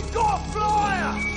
We've got a flyer!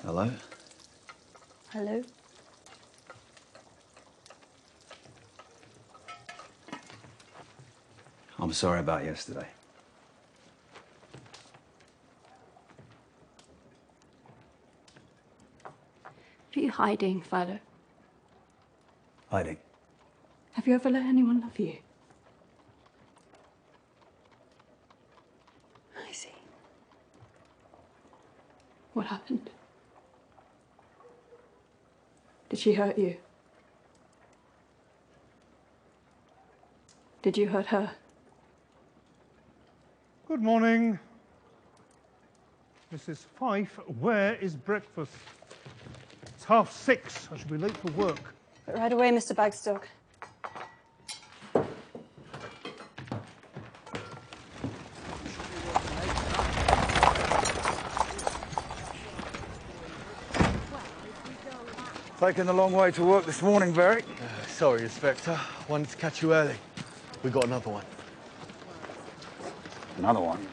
Hello? Hello? I'm sorry about yesterday. What are you hiding, Philo? Hiding? Have you ever let anyone love you? I see. What happened? Did she hurt you? Did you hurt her? Good morning. Mrs. Fife, where is breakfast? It's 6:30. I should be late for work. Right away, Mr. Bagstock. Taking the long way to work this morning, Barry. Sorry, Inspector. Wanted to catch you early. We got another one. Another one?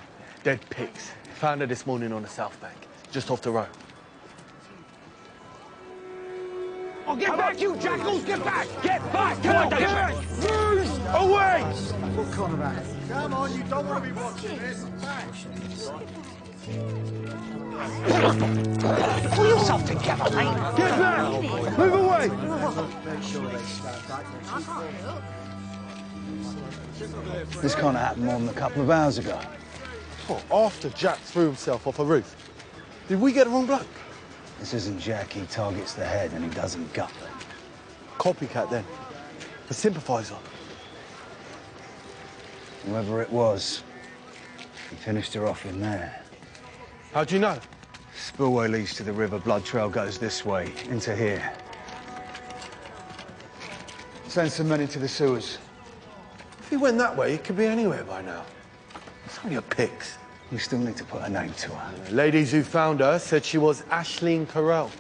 Dead pigs. Found her this morning on the south bank, just off the road. Oh, get back, you jackals! Get back! Get back! Come on, David! Move away! What's on about it? Come on, you don't want to be watching this. Pull yourself together, mate! Get back! Move away! This can't have happened more than a couple of hours ago. What, after Jack threw himself off a roof? Did we get the wrong bloke? This isn't Jack. He targets the head and he doesn't gut them. Copycat, then. A sympathiser. Whoever it was, he finished her off in there. How do you know? Spillway leads to the river. Blood trail goes this way, into here. Send some men into the sewers. If he went that way, he could be anywhere by now. It's only a pigs. We still need to put a name to her. The ladies who found her said she was Aisling Carell.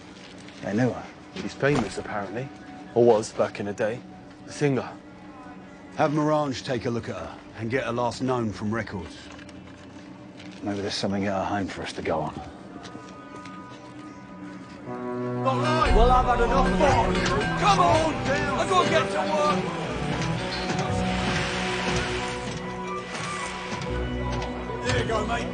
They knew her. She's famous, apparently. Or was, back in the day. A singer. Have Morange take a look at her and get her last known from records. Maybe there's something at her home for us to go on. All right, well, I've had enough fun. Come on! I've got to get to work! There you go, mate.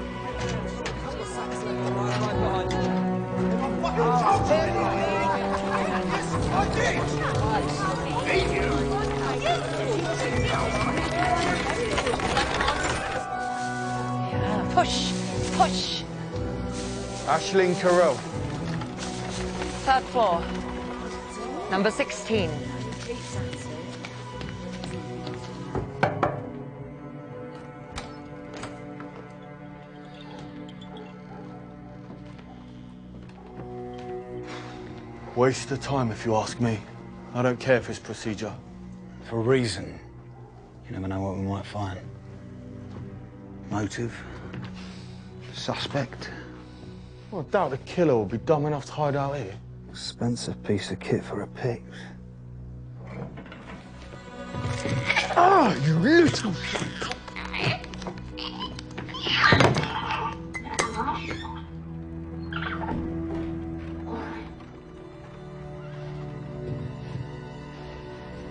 Yeah, push, push. Aisling Carell. Third floor. Number 16. Waste of time, if you ask me. I don't care if it's procedure. For a reason. You never know what we might find. Motive. Suspect. Well, I doubt the killer will be dumb enough to hide out here. Expensive piece of kit for a pigs. Ah, you little...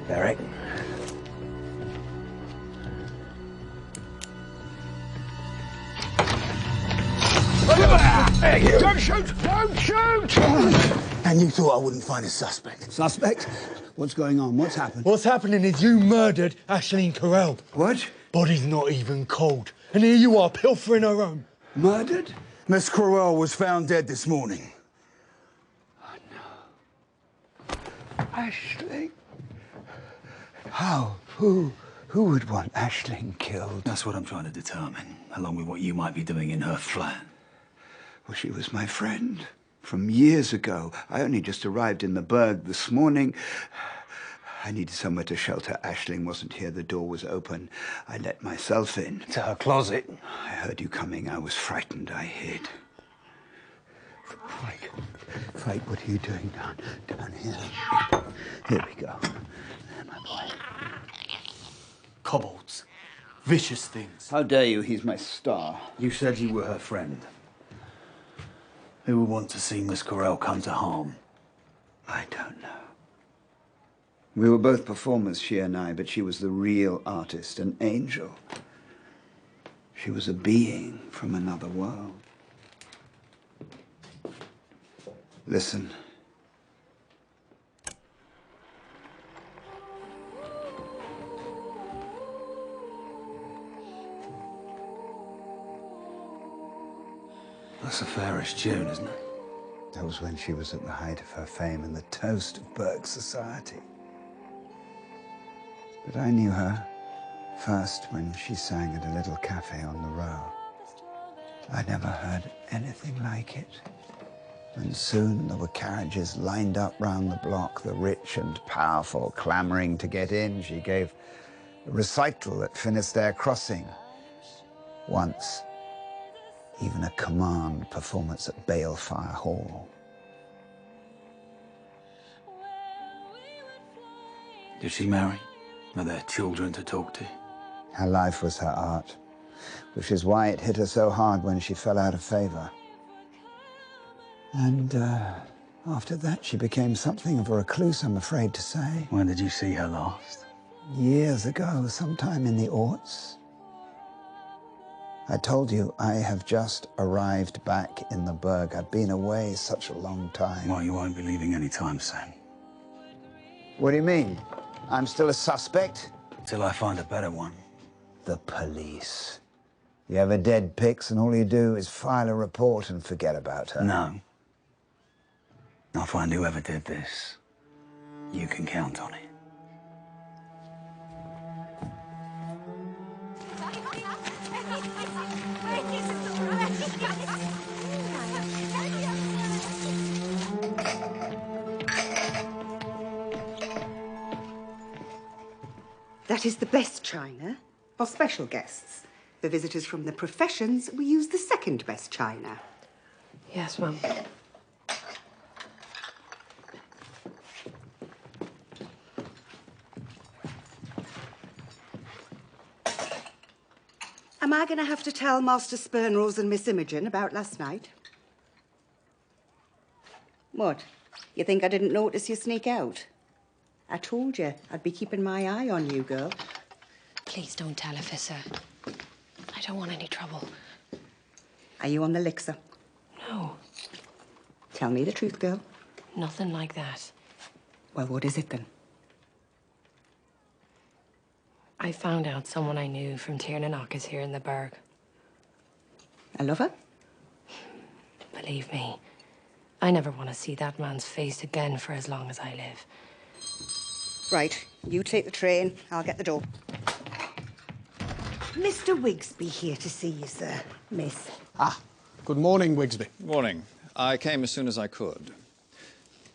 Eric. Don't shoot! Don't shoot! And you thought I wouldn't find a suspect? Suspect? What's going on? What's happened? What's happening is you murdered Aisling Carell. What? Body's not even cold. And here you are, pilfering her home. Murdered? Miss Crowell was found dead this morning. Oh, no. Aisling? How? Who would want Aisling killed? That's what I'm trying to determine, along with what you might be doing in her flat. Well, she was my friend from years ago. I only just arrived in the burg this morning. I needed somewhere to shelter. Aisling wasn't here. The door was open. I let myself in. To her closet. I heard you coming. I was frightened. I hid. Frank, what are you doing down here? Here we go. There, my boy. Kobolds. Vicious things. How dare you? He's my star. You said you were her friend. Who would want to see Miss Corell come to harm? I don't know. We were both performers, she and I, but she was the real artist, an angel. She was a being from another world. Listen. That's a fairish tune, isn't it? That was when she was at the height of her fame and the toast of Burke society. But I knew her first when she sang at a little cafe on the row. I never heard anything like it. And soon there were carriages lined up round the block, the rich and powerful clamoring to get in. She gave a recital at Finisterre Crossing. Once, even a command performance at Balefire Hall. Did she marry? Are there children to talk to? Her life was her art, which is why it hit her so hard when she fell out of favor. And after that, she became something of a recluse, I'm afraid to say. When did you see her last? Years ago, sometime in the aughts. I told you, I have just arrived back in the burg. I've been away such a long time. Well, you won't be leaving anytime soon. What do you mean? I'm still a suspect? Till I find a better one. The police. You have a dead Pix and all you do is file a report and forget about her. No. I'll find whoever did this. You can count on it. That is the best china for special guests. For visitors from the professions, we use the second best china. Yes, Mum. Am I going to have to tell Master Spurnrose and Miss Imogen about last night? What? You think I didn't notice you sneak out? I told you I'd be keeping my eye on you, girl. Please don't tell Officer. I don't want any trouble. Are you on the elixir? No, Tell me the truth, girl. nothing like that. Well, what is it then? I found out someone I knew from Tiernan is here in the burg. A lover? Believe me, I never want to see that man's face again for as long as I live. Right, you take the train. I'll get the door. Mr. Wigsby here to see you, sir. Miss. Ah, good morning, Wigsby. Morning. I came as soon as I could.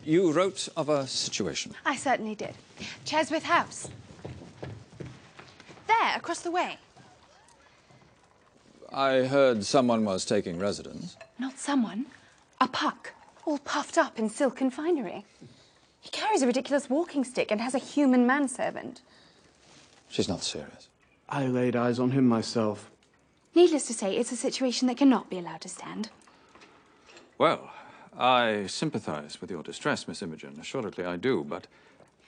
You wrote of a situation. I certainly did. Cheswith House. There, across the way. I heard someone was taking residence. Not someone. A puck, all puffed up in silken finery. He carries a ridiculous walking stick and has a human manservant. She's not serious. I laid eyes on him myself. Needless to say, it's a situation that cannot be allowed to stand. Well, I sympathize with your distress, Miss Imogen. Assuredly I do, but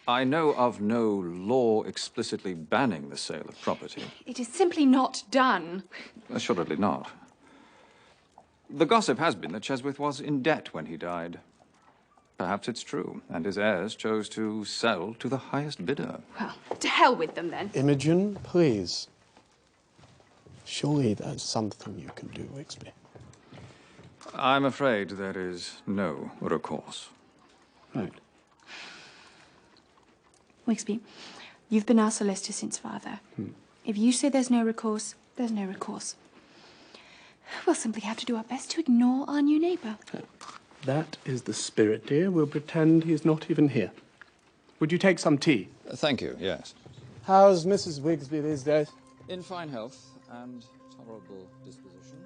I know of no law explicitly banning the sale of property. It is simply not done. Assuredly not. The gossip has been that Cheswith was in debt when he died. Perhaps it's true, and his heirs chose to sell to the highest bidder. Well, to hell with them then. Imogen, please. Surely there's something you can do, Wigsby. I'm afraid there is no recourse. Right. Wigsby, you've been our solicitor since father. If you say there's no recourse, there's no recourse. We'll simply have to do our best to ignore our new neighbour. That is the spirit, dear. We'll pretend he's not even here. Would you take some tea? Thank you, yes. How's Mrs. Wigsby these days? In fine health and tolerable disposition.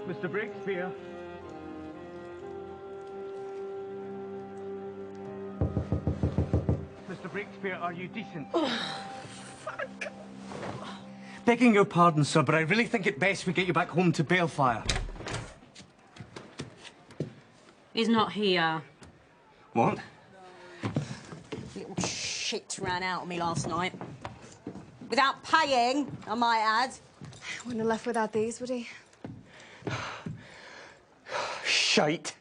Mr. Breakspear. Mr. Breakspear, are you decent? Begging your pardon, sir, but I really think it best we get you back home to Balefire. He's not here. What? Little shit ran out of me last night. Without paying, I might add. Wouldn't have left without these, would he? Shite.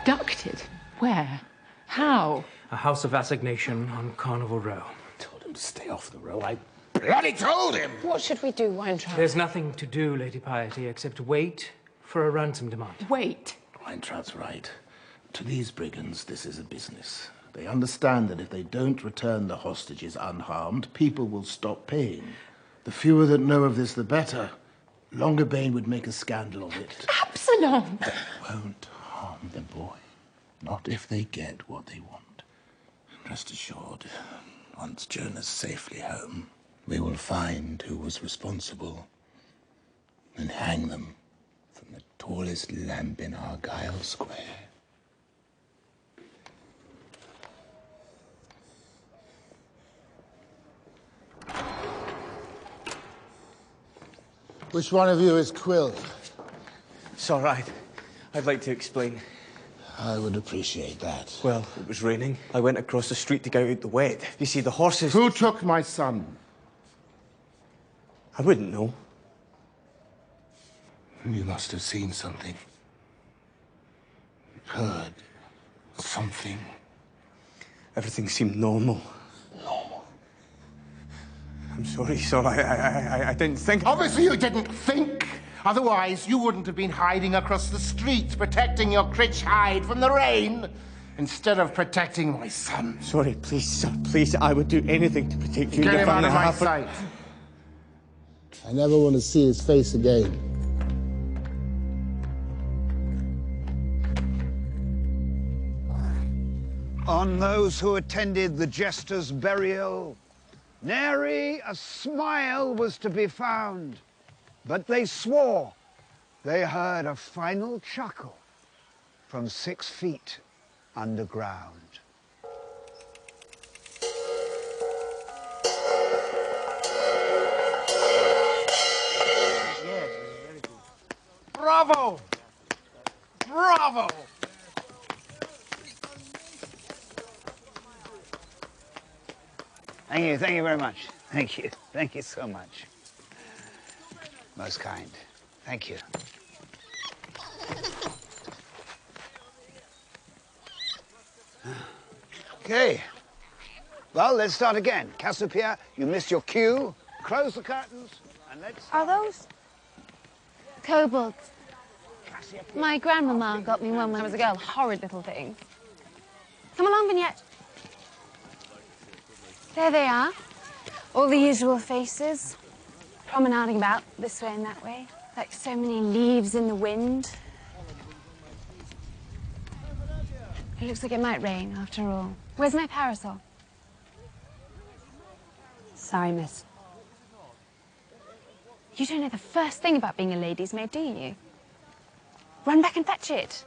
Abducted? Where? How? A house of assignation on Carnival Row. Told him to stay off the row. I bloody told him! What should we do, Weintraub? There's nothing to do, Lady Piety, except wait for a ransom demand. Wait. Weintraub's right. To these brigands, this is a business. They understand that if they don't return the hostages unharmed, people will stop paying. The fewer that know of this, the better. Longerbane would make a scandal of it. Absalom! They won't harm the boy. Not if they get what they want. Rest assured, once Jonah's safely home, we will find who was responsible and hang them from the tallest lamp in Argyle Square. Which one of you is Quill? It's all right. I'd like to explain. I would appreciate that. Well, it was raining. I went across the street to get out the wet. You see, the horses... Who took my son? I wouldn't know. You must have seen something. Heard something. Everything seemed normal. Normal? I'm sorry, sir. I didn't think... Obviously you didn't think. Otherwise, you wouldn't have been hiding across the street, protecting your critch hide from the rain, instead of protecting my son. Sorry, please, sir. Please, I would do anything to protect you. Get him out of my sight. I never want to see his face again. On those who attended the jester's burial, nary a smile was to be found, but they swore they heard a final chuckle from 6 feet underground. Bravo! Bravo! Thank you very much. Thank you so much. Most kind. Thank you. Okay. Well, let's start again. Cassiopeia, you missed your cue. Close the curtains and let's... Are those kobolds? My grandmama got me one when I was a girl. Horrid little things. Come along, Vignette. There they are. All the usual faces. Promenading about this way and that way, like so many leaves in the wind. It looks like it might rain, after all. Where's my parasol? Sorry, miss. You don't know the first thing about being a lady's maid, do you? Run back and fetch it.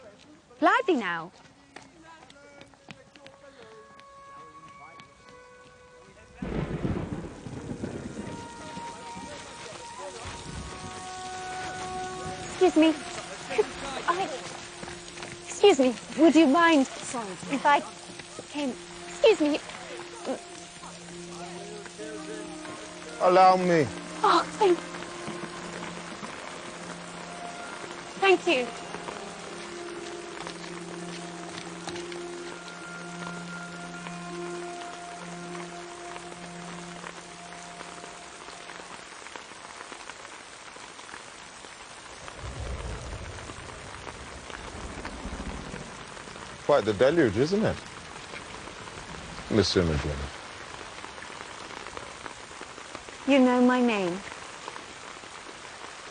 Lively now. Excuse me. Excuse me. Would you mind if I came? Excuse me. Allow me. Oh, thank you. Quite the deluge, isn't it? Miss Imogen. You know my name.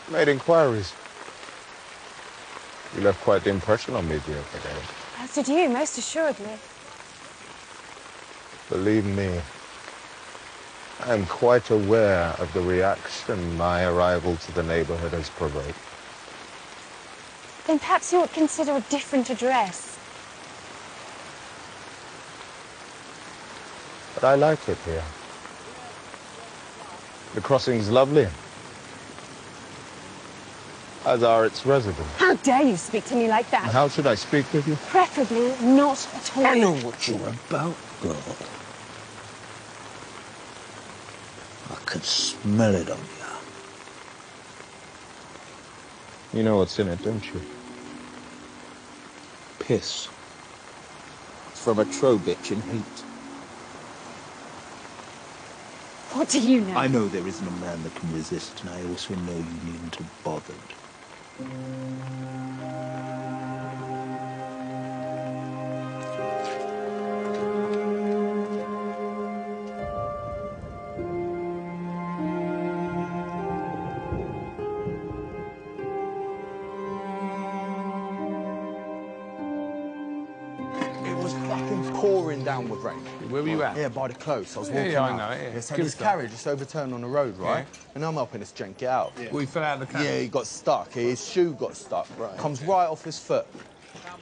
Made inquiries. You left quite the impression on me the other day. As did you, most assuredly. Believe me, I am quite aware of the reaction my arrival to the neighborhood has provoked. Then perhaps you would consider a different address. But I like it here. The crossing's lovely, as are its residents. How dare you speak to me like that? How should I speak with you? Preferably not at all. I know what you're about, girl. I can smell it on you. You know what's in it, don't you? Piss. From a troll bitch in heat. What do you know? I know there isn't a man that can resist, and I also know you needn't have bothered. It was fucking pouring down with rain. Where were you at? Yeah, by the close. I was walking Yeah, I out. know it, yeah. So Give this us that. carriage just overturned on the road, right? And I'm helping this gent get out. Well, he fell out of the car. Yeah, he got stuck. His shoe got stuck. Right. Comes right off his foot.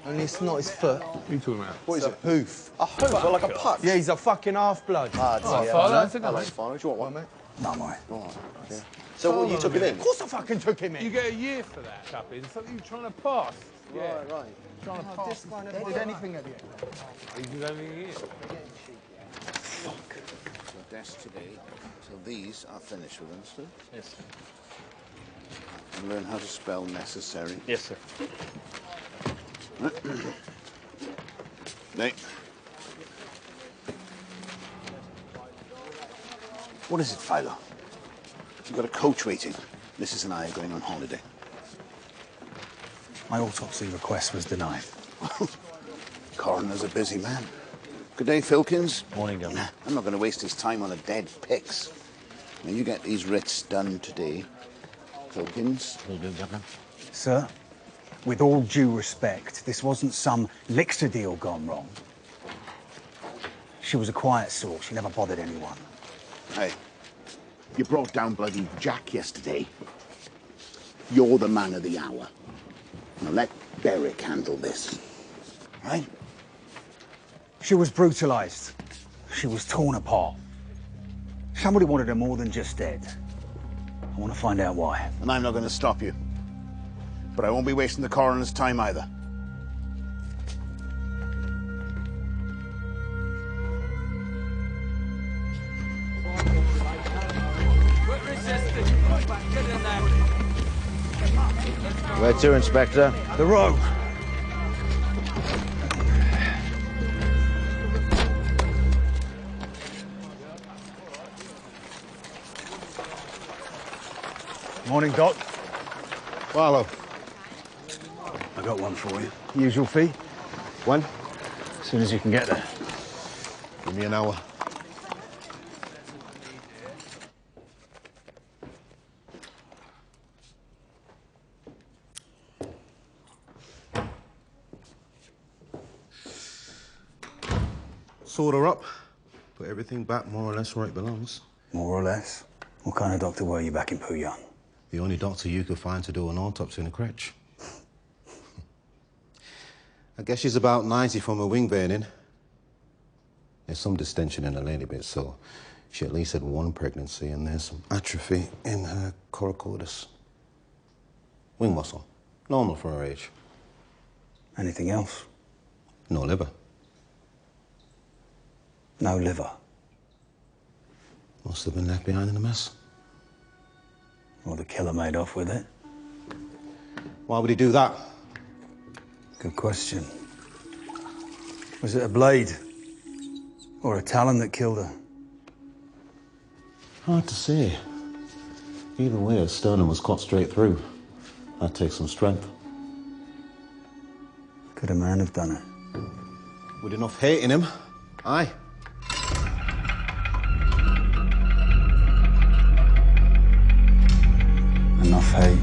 And it's not his foot. What are you talking about? What is it? Hoof. A hoof? Well, like a puck? Yeah, he's a fucking half-blood. Follow, I think I Follow. Do you want one, mate? No, mate. All right. Yeah. So what, you took it in? Of course I fucking took him in. You get a year for that, chappie. Is something you're trying to pass? Yeah. Right. Trying to pass. This one, if there's anything at the end. You can only a year. Fuck. So that's today. So these are finished with, understood? Yes, sir. And learn how to spell necessary. Yes, sir. Nate. What is it, Philo? You've got a coach waiting. Mrs. and I are going on holiday. My autopsy request was denied. Coroner's a busy man. Good day, Filkins. Morning, Governor. I'm not going to waste his time on a dead pyx. Now, you get these writs done today, Filkins. Will do, Governor. Sir, with all due respect, this wasn't some Lixer deal gone wrong. She was a quiet sort. She never bothered anyone. Hey, you brought down bloody Jack yesterday. You're the man of the hour. Now let Beric handle this, right? She was brutalized. She was torn apart. Somebody wanted her more than just dead. I want to find out why. And I'm not going to stop you. But I won't be wasting the coroner's time either. Where to, Inspector? The row. Morning, Doc. Follow. I got one for you. Usual fee? When? As soon as you can get there. Give me an hour. Sort her up. Put everything back more or less where it belongs. More or less? What kind of doctor were you back in Puyang? The only doctor you could find to do an autopsy in a crèche. I guess she's about 90 from her wing veining. There's some distension in her lady bit, so she at least had one pregnancy, and there's some atrophy in her coracoides. Wing muscle. Normal for her age. Anything else? No liver. No liver? Must have been left behind in a mess. Or the killer made off with it? Why would he do that? Good question. Was it a blade? Or a talon that killed her? Hard to say. Either way, her sternum was cut straight through. That takes some strength. Could a man have done it? With enough hate in him, aye. Enough hate.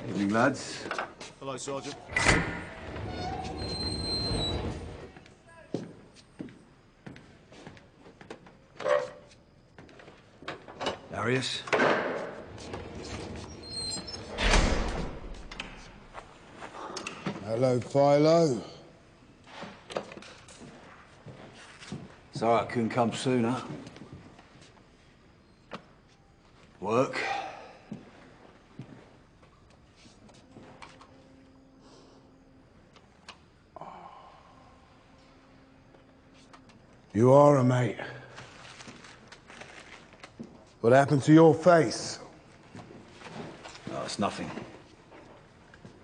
Evening, lads. Hello, Sergeant. Darius? Hello, Philo. Sorry I couldn't come sooner. Work. You are a mate. What happened to your face? Oh, it's nothing.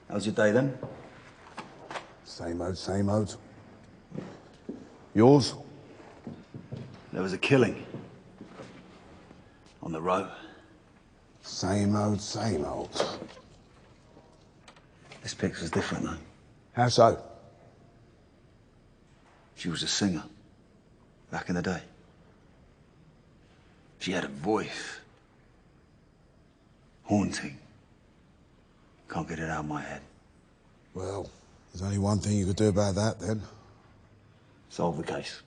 How's your day then? Same old, same old. Yours? There was a killing. On the road. Same old, same old. This picture's different, though. How so? She was a singer. Back in the day. She had a voice. Haunting. Can't get it out of my head. Well, there's only one thing you could do about that, then. Solve the case.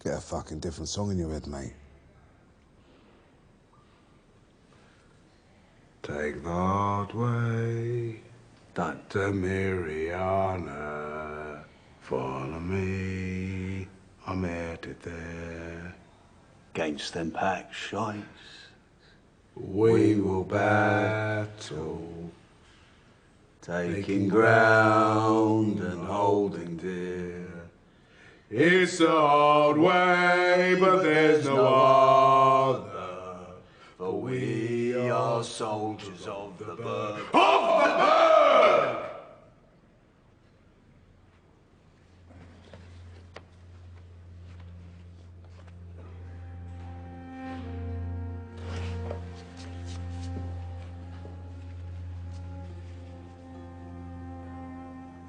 Get a fucking different song in your head, mate. Take the hard way. Don't. To Miriana. Follow me. I'm headed there. Against them pack shites. We will battle. Taking ground and holding dear. It's a hard way, but there's no other. For we are soldiers of the bird. Of the bird!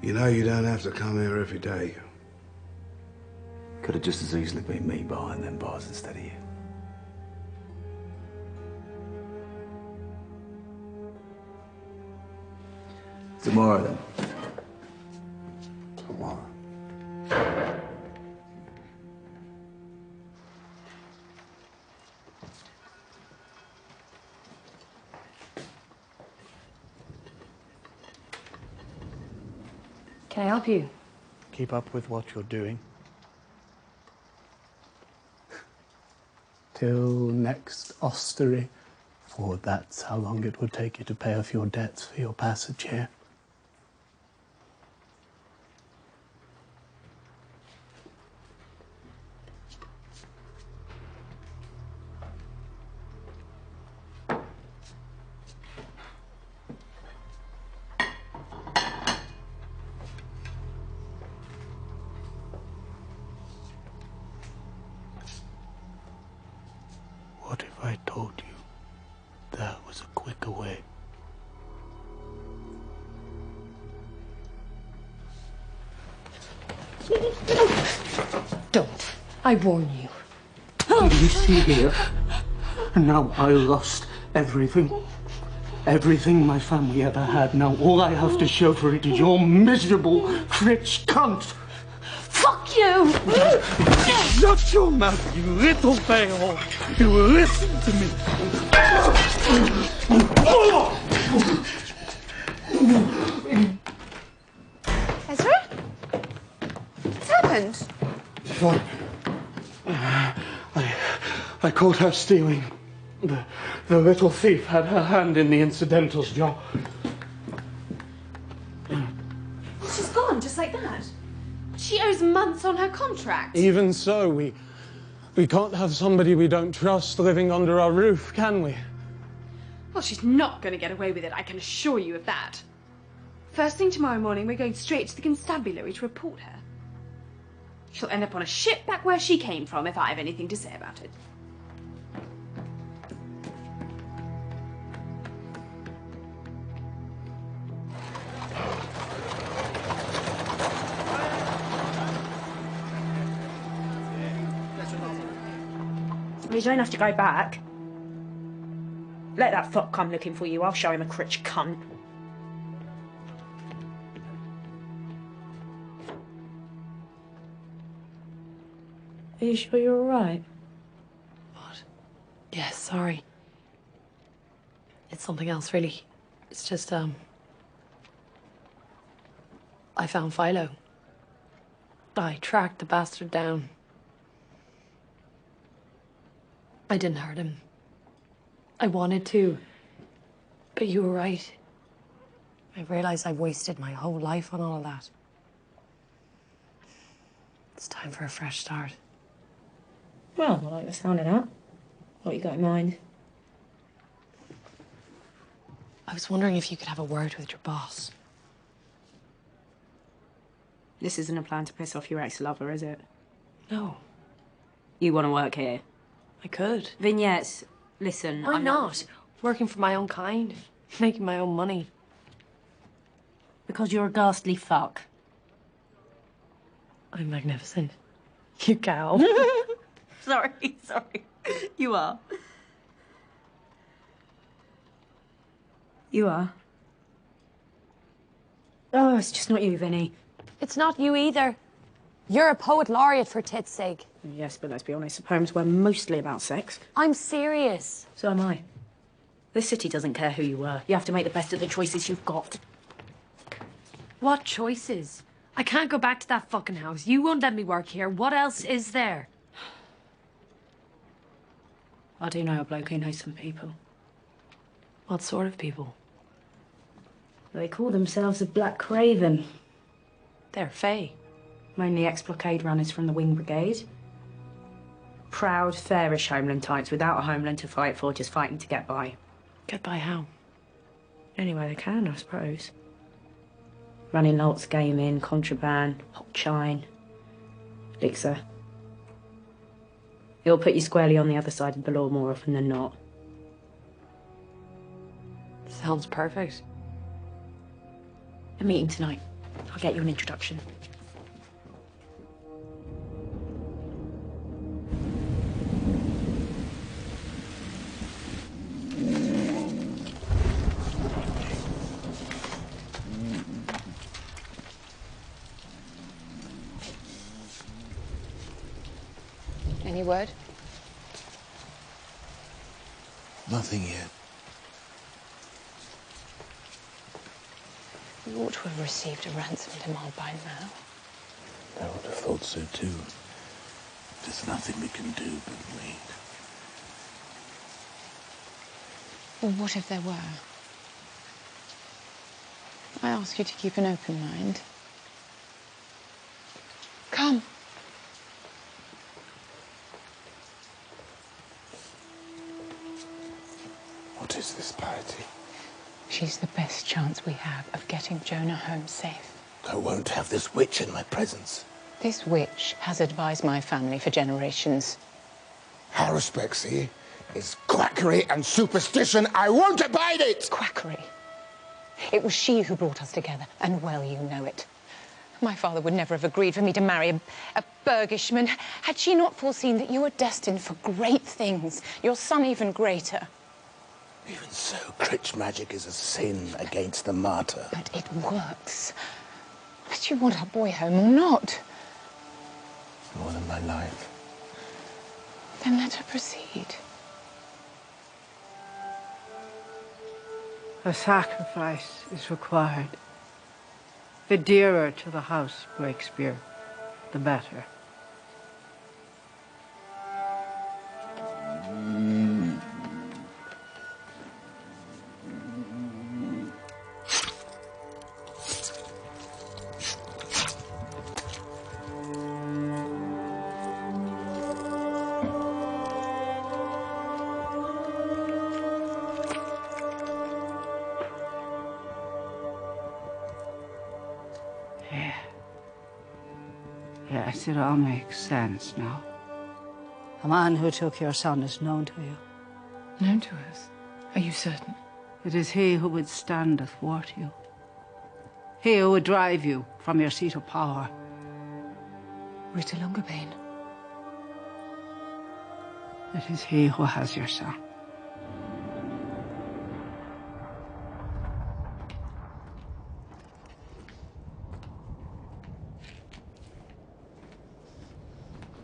You know you don't have to come here every day. Could have just as easily been me behind them bars instead of you. Tomorrow, then. Tomorrow. Can I help you? Keep up with what you're doing. Till next ostery, for that's how long it would take you to pay off your debts for your passage here. What if I told you there was a quicker way? Don't. I warn you. You see here, and now I lost everything. Everything my family ever had. Now all I have to show for it is your miserable, rich cunt. Fuck you! Shut your mouth, you little bear. You listen to me. Ezra? What's happened? I caught her stealing. The little thief had her hand in the incidental's jar. She's gone, just like that. She owes months on her contract. Even so, we can't have somebody we don't trust living under our roof, can we? Well, she's not going to get away with it, I can assure you of that. First thing tomorrow morning, we're going straight to the constabulary to report her. She'll end up on a ship back where she came from if I have anything to say about it. You don't have to go back. Let that fuck come looking for you. I'll show him a critch cunt. Are you sure you're all right? What? Yes, sorry. It's something else, really. It's just, I found Philo. I tracked the bastard down. I didn't hurt him. I wanted to. But you were right. I realized I've wasted my whole life on all of that. It's time for a fresh start. Well, I like the sound of that. What you got in mind? I was wondering if you could have a word with your boss. This isn't a plan to piss off your ex-lover, is it? No. You want to work here? I could. Vignettes, listen. Why I'm not? Working for my own kind. Making my own money. Because you're a ghastly fuck. I'm magnificent. You cow. Sorry. You are. You are. Oh, it's just not you, Vinny. It's not you either. You're a poet laureate, for tits' sake. Yes, but let's be honest, the poems were mostly about sex. I'm serious. So am I. This city doesn't care who you were. You have to make the best of the choices you've got. What choices? I can't go back to that fucking house. You won't let me work here. What else is there? I do know a bloke who knows some people. What sort of people? They call themselves the Black Craven. They're Fae. Mainly ex-blockade runners from the Wing Brigade. Proud, fairish homeland types without a homeland to fight for, just fighting to get by. Get by how? Any way they can, I suppose. Running lots, gaming, contraband, hot shine, elixir. It'll put you squarely on the other side of the law more often than not. Sounds perfect. A meeting tonight. I'll get you an introduction. Any word? Nothing yet. You ought to have received a ransom demand by now. I would have thought so too. There's nothing we can do but wait. Well, what if there were? I ask you to keep an open mind. Come. What is this, Piety? She's the best chance we have of getting Jonah home safe. I won't have this witch in my presence. This witch has advised my family for generations. Haruspexiy is quackery and superstition. I won't abide it! Quackery. It was she who brought us together, and well you know it. My father would never have agreed for me to marry a Burgishman had she not foreseen that you were destined for great things, your son even greater. Even so, Critch magic is a sin against the martyr. But it works. Whether you want our boy home or not. More than my life. Then let her proceed. A sacrifice is required. The dearer to the house Breakspear, the better. Yes, it all makes sense now. The man who took your son is known to you. Known to us? Are you certain? It is he who would stand athwart you. He who would drive you from your seat of power. Rita Lungabane. It is he who has your son.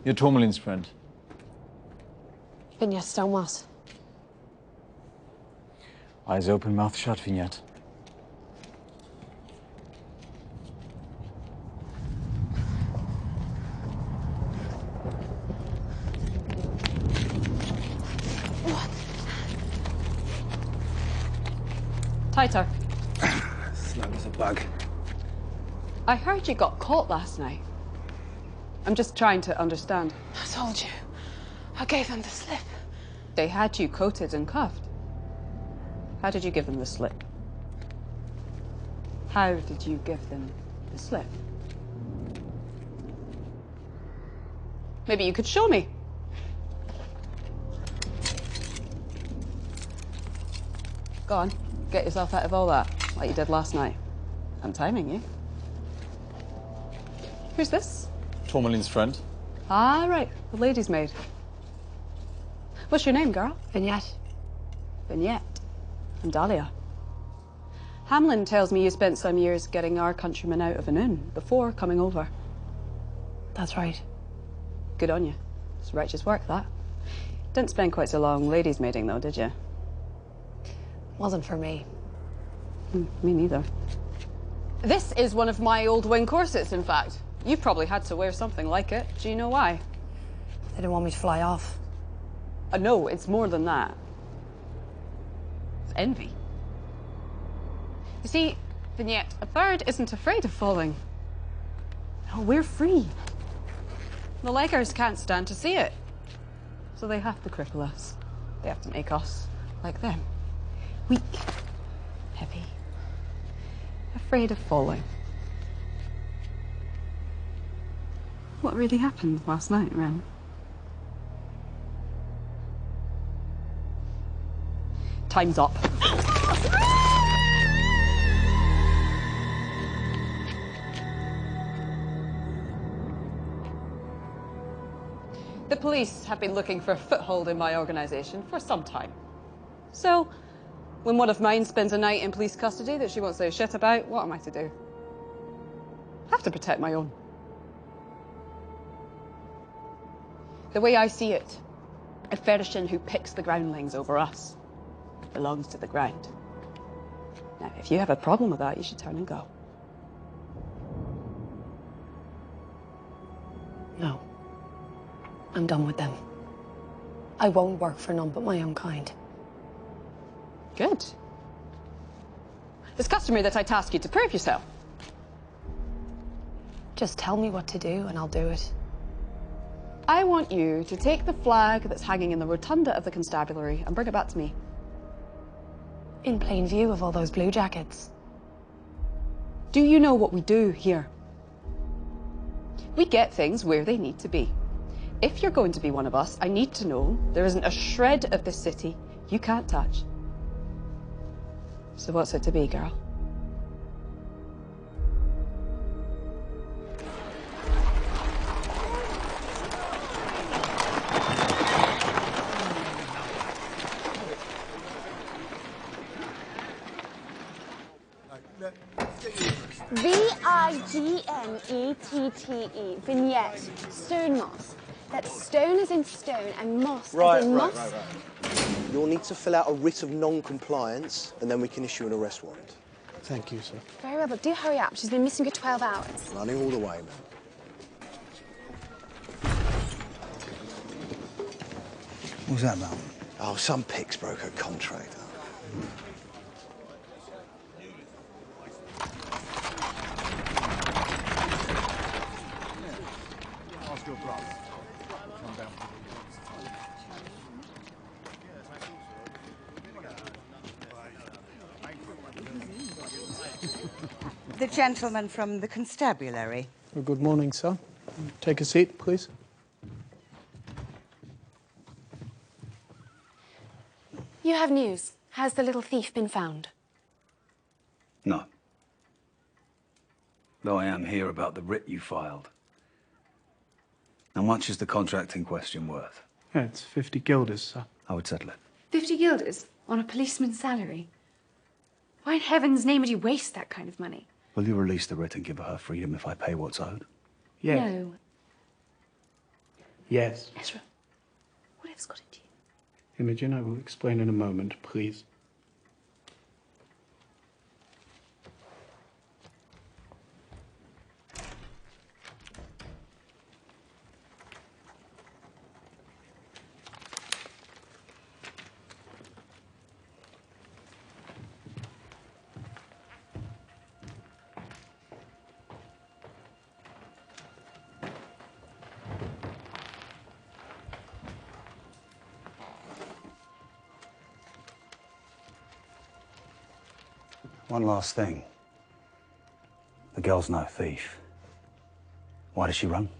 You're Tourmaline's friend. Vignette Stonemas. Eyes open, mouth shut, Vignette. Tighter. Snug as a bug. I heard you got caught last night. I'm just trying to understand. I told you. I gave them the slip. They had you coated and cuffed. How did you give them the slip? How did you give them the slip? Maybe you could show me. Go on, get yourself out of all that, like you did last night. I'm timing you. Who's this? Tourmaline's friend. Ah, right, the lady's maid. What's your name, girl? Vignette. Vignette. I'm Dahlia. Hamlin tells me you spent some years getting our countrymen out of an inn before coming over. That's right. Good on you. It's righteous work, that. Didn't spend quite so long ladies' maiding, though, did you? Wasn't for me. Me neither. This is one of my old wing corsets, in fact. You've probably had to wear something like it. Do you know why? They didn't want me to fly off. No, it's more than that. It's envy. You see, Vignette, a third isn't afraid of falling. No, we're free. The Leggers can't stand to see it. So they have to cripple us. They have to make us like them. Weak. Heavy. Afraid of falling. What really happened last night, Ren? Time's up. The police have been looking for a foothold in my organisation for some time. So, when one of mine spends a night in police custody that she won't say shit about, what am I to do? I have to protect my own. The way I see it, a Ferishin who picks the groundlings over us belongs to the ground. Now, if you have a problem with that, you should turn and go. No. I'm done with them. I won't work for none but my own kind. Good. It's customary that I task you to prove yourself. Just tell me what to do and I'll do it. I want you to take the flag that's hanging in the rotunda of the constabulary and bring it back to me. In plain view of all those blue jackets. Do you know what we do here? We get things where they need to be. If you're going to be one of us, I need to know there isn't a shred of this city you can't touch. So what's it to be, girl? T-N-E-T-T-E. Vignette. Stone moss. That's stone as in stone and moss as in moss. Right. You'll need to fill out a writ of non-compliance, and then we can issue an arrest warrant. Thank you, sir. Very well, but do hurry up. She's been missing for 12 hours. Running all the way, man. What was that about? Oh, some pig's broke her contract. Ask your brother. Come down. The gentleman from the constabulary. Well, good morning, sir. Take a seat, please. You have news. Has the little thief been found? No. Though I am here about the writ you filed. How much is the contract in question worth? Yeah, it's 50 guilders, sir. I would settle it. 50 guilders on a policeman's salary? Why in heaven's name would you waste that kind of money? Will you release the writ and give her her freedom if I pay what's owed? Yes. No. Yes. Ezra, whatever's got into you? Imogen, I will explain in a moment, please. One last thing. The girl's no thief. Why does she run?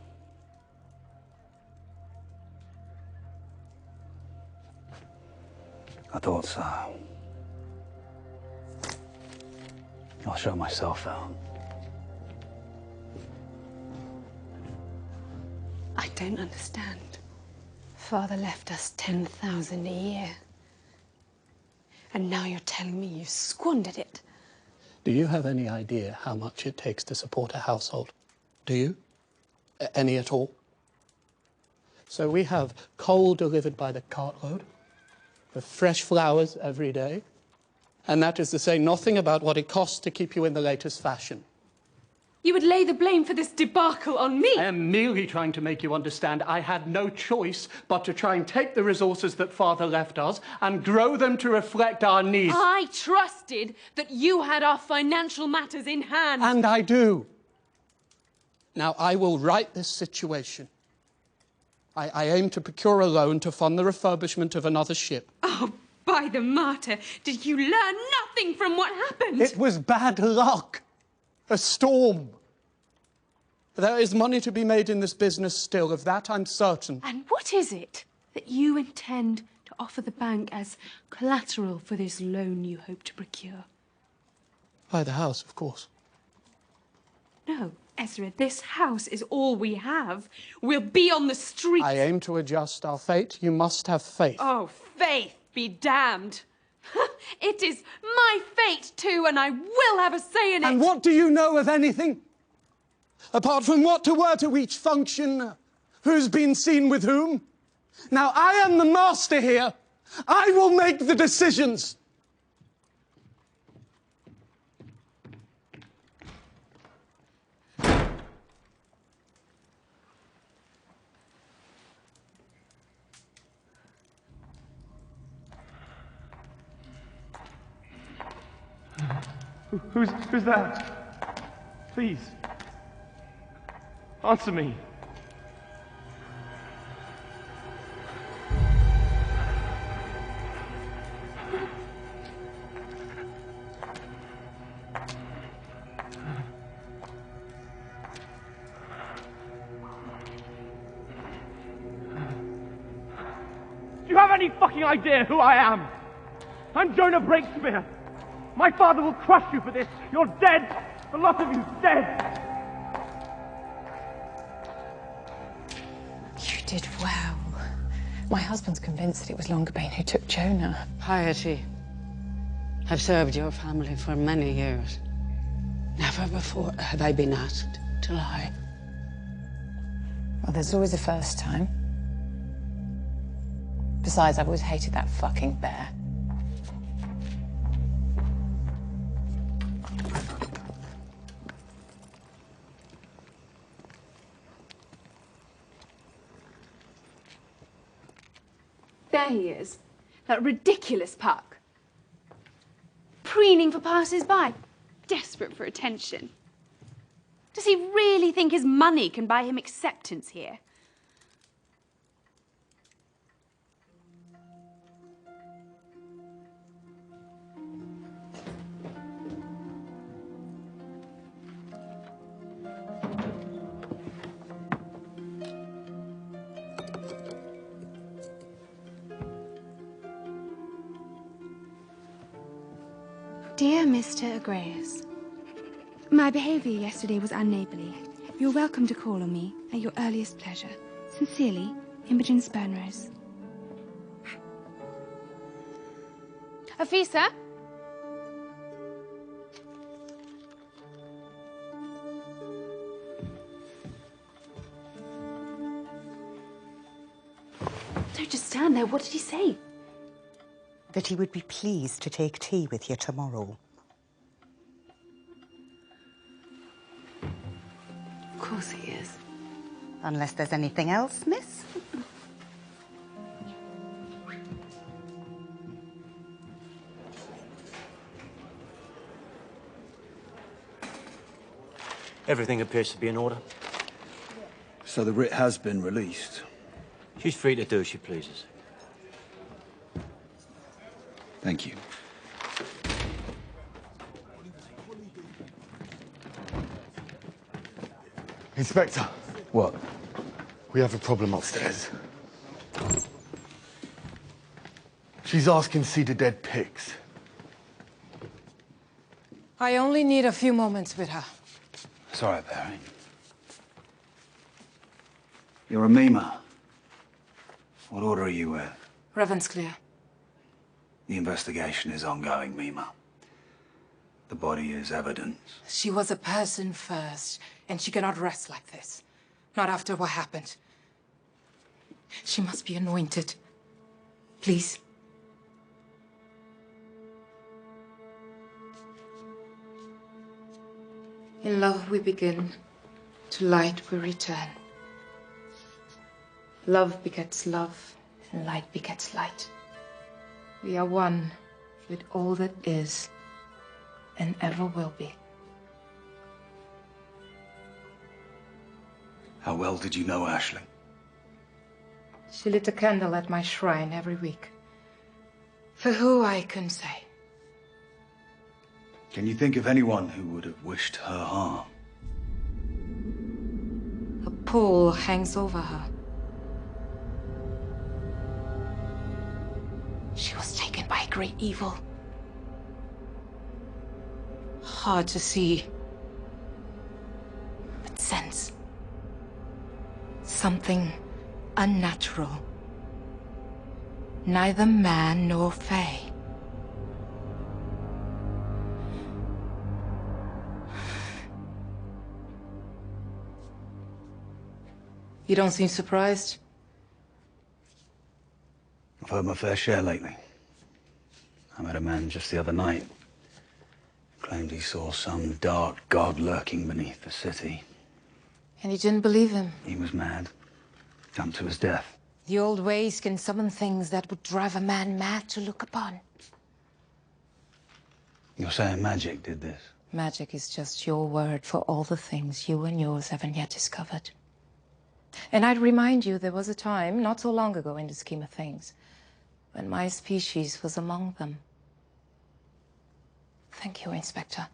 I thought so. I'll show myself out. I don't understand. Father left us 10,000 a year. And now you're telling me you've squandered it. Do you have any idea how much it takes to support a household? Do you? Any at all? So we have coal delivered by the cartload, with fresh flowers every day, and that is to say nothing about what it costs to keep you in the latest fashion. You would lay the blame for this debacle on me. I am merely trying to make you understand I had no choice but to try and take the resources that Father left us and grow them to reflect our needs. I trusted that you had our financial matters in hand. And I do. Now, I will right this situation. I aim to procure a loan to fund the refurbishment of another ship. Oh, by the martyr, did you learn nothing from what happened? It was bad luck. A storm. There is money to be made in this business still, of that I'm certain. And what is it that you intend to offer the bank as collateral for this loan you hope to procure? By the house, of course. No, Ezra, this house is all we have. We'll be on the street. I aim to adjust our fate. You must have faith. Oh, faith be damned. It is my fate too, and I will have a say in it. And what do you know of anything? Apart from what to wear to each function, who's been seen with whom? Now, I am the master here. I will make the decisions. Who's that? Please. Answer me. Do you have any fucking idea who I am? I'm Jonah Breakspear. My father will crush you for this. You're dead. The lot of you dead. You did well. My husband's convinced that it was Longerbane who took Jonah. Piety. I've served your family for many years. Never Never before have I been asked to lie. Well, there's always a first time. Besides, I've always hated that fucking bear. There he is. That ridiculous puck. Preening for passers-by. Desperate for attention. Does he really think his money can buy him acceptance here? Dear Mr. Agreus, my behaviour yesterday was unneighbourly. You're welcome to call on me at your earliest pleasure. Sincerely, Imogen Spurnrose. Afisa? Don't just stand there. What did he say? That he would be pleased to take tea with you tomorrow. Of course he is. Unless there's anything else, miss? Everything appears to be in order. So the writ has been released. She's free to do as she pleases. Thank you. Inspector. What? We have a problem upstairs. She's asking to see the dead pigs. I only need a few moments with her. It's all right, Barry. You're a Mima. What order are you with? Ravensclear. The investigation is ongoing, Mima. The body is evidence. She was a person first, and she cannot rest like this. Not after what happened. She must be anointed. Please. In love we begin, to light we return. Love begets love, and light begets light. We are one with all that is and ever will be. How well did you know Ashley? She lit a candle at my shrine every week. For who, I couldn't say. Can you think of anyone who would have wished her harm? A pall hangs over her. She was taken by a great evil. Hard to see, but sense. Something unnatural. Neither man nor fae. You don't seem surprised. I've heard my fair share lately. I met a man just the other night. Claimed he saw some dark god lurking beneath the city. And you didn't believe him? He was mad. Come to his death. The old ways can summon things that would drive a man mad to look upon. You're saying magic did this? Magic is just your word for all the things you and yours haven't yet discovered. And I'd remind you, there was a time, not so long ago in the scheme of things, when my species was among them. Thank you, Inspector.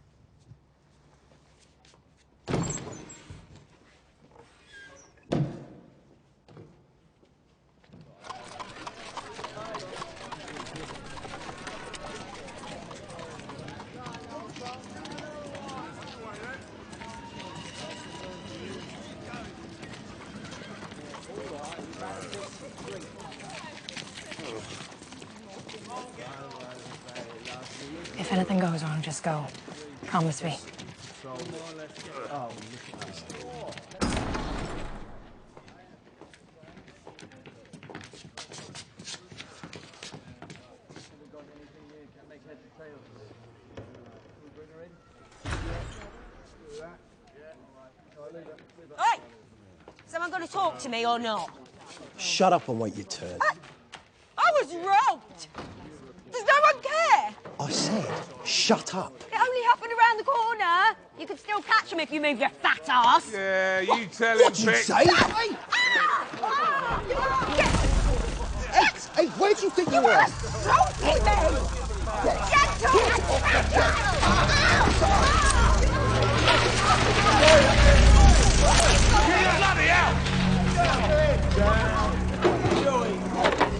If anything goes wrong, just go. Promise me. Oh, look at this. Hey! Someone going to talk to me or not? Shut up and wait your turn. I was robbed! Does no one care? I said, shut up. It only happened around the corner. You could still catch them if you move your fat ass. Yeah, you tell him, What'd you say? Hey! Hey, where do you think you are? Assaulting me!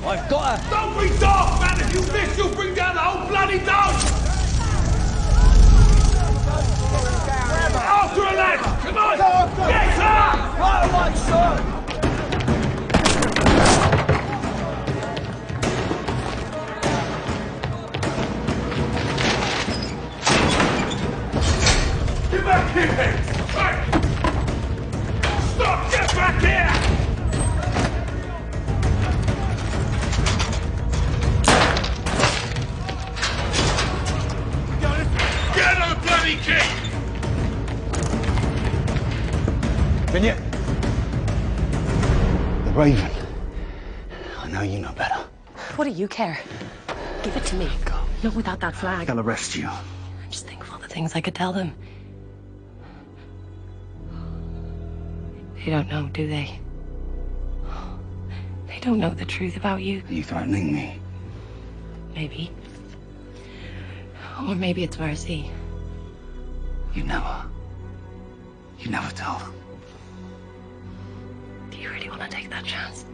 I've got her. Don't be daft, man! If you miss, you'll bring down the whole bloody dome! After her, lad! Come on! Get her! Right away, sir! Get back here, Hicks! Hey! Stop! Get back here! Get on the bloody key! Vignette! The Raven. I know you know better. What do you care? Give it to me. Not without that flag. I'll arrest you. Just think of all the things I could tell them. They don't know, do they? They don't know the truth about you. Are you threatening me? Maybe. Or maybe it's mercy. You never tell them. Do you really want to take that chance?